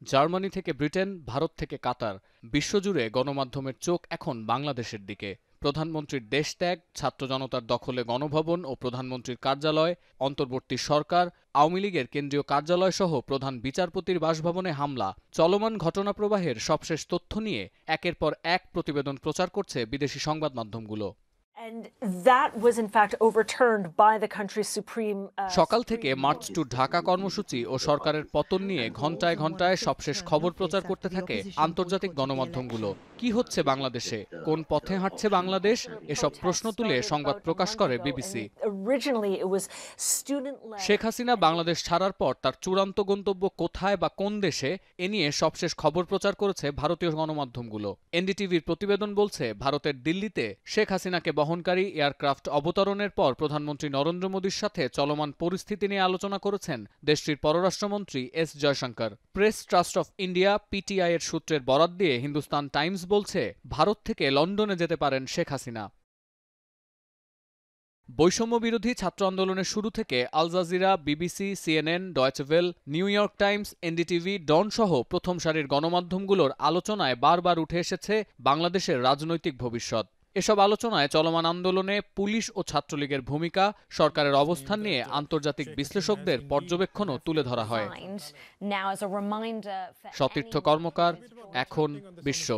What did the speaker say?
Germany থেকে Britain, Bharat থেকে কাতার, বিশ্বজুড়ে গণমাধ্যমের চোখ এখন বাংলাদেশের দিকে। প্রধানমন্ত্রীর দেশত্যাগ, ছাত্র জনতার দখলে গণভবন ও প্রধানমন্ত্রীর কার্যালয়, অন্তর্বর্তী সরকার, আওয়ামী লীগের কেন্দ্রীয় কার্যালয়সহ প্রধান বিচারপতির বাসভবনে হামলা, চলমান ঘটনাপ্রবাহের সবশেষ তথ্য নিয়ে একের পর এক প্রতিবেদন প্রচার করছে বিদেশি সংবাদ মাধ্যমগুলো। And that was in fact overturned by the country's সকাল থেকে মার্চ টু ঢাকা কর্মসূচি ও সরকারের পতন নিয়ে ঘণ্টায় ঘণ্টায় সবশেষ খবর প্রচার করতে থাকে আন্তর্জাতিক গণমাধ্যমগুলো। কি হচ্ছে বাংলাদেশে, কোন পথে হাঁটছে বাংলাদেশ, এসব প্রশ্ন তুলে সংবাদ প্রকাশ করে বিবিসি। শেখ হাসিনা বাংলাদেশ ছাড়ার পর তার চূড়ান্ত গন্তব্য কোথায় বা কোন দেশে, এ নিয়ে সবশেষ খবর প্রচার করেছে ভারতীয় গণমাধ্যমগুলো। এনডিটিভির প্রতিবেদন বলছে, ভারতের দিল্লিতে শেখ হাসিনাকে বহনকারী এয়ারক্রাফট অবতরণের পর প্রধানমন্ত্রী নরেন্দ্র মোদীর সাথে চলমান পরিস্থিতি নিয়ে আলোচনা করেছেন দেশটির পররাষ্ট্রমন্ত্রী S Jaishankar. Press trust of India PTI এর সূত্রের বরাত দিয়ে হিন্দুস্তান টাইমস বলছে, ভারত থেকে লন্ডনে যেতে পারেন শেখ হাসিনা। বৈষম্য বিরোধী ছাত্র আন্দোলনের শুরু থেকে Al Jazeera, BBC, CNN, Deutsche Welle, New York Times, NDTV, Dawn সহ প্রথম সারির গণমাধ্যমগুলোর আলোচনায় বারবার উঠে এসেছে বাংলাদেশের রাজনৈতিক ভবিষ্যৎ। এসব আলোচনায় চলমান আন্দোলনে পুলিশ ও ছাত্রলীগের ভূমিকা, সরকারের অবস্থান নিয়ে আন্তর্জাতিক বিশ্লেষকদের পর্যবেক্ষণও তুলে ধরা হয়। সতীর্থ কর্মকার, এখন বিশ্ব।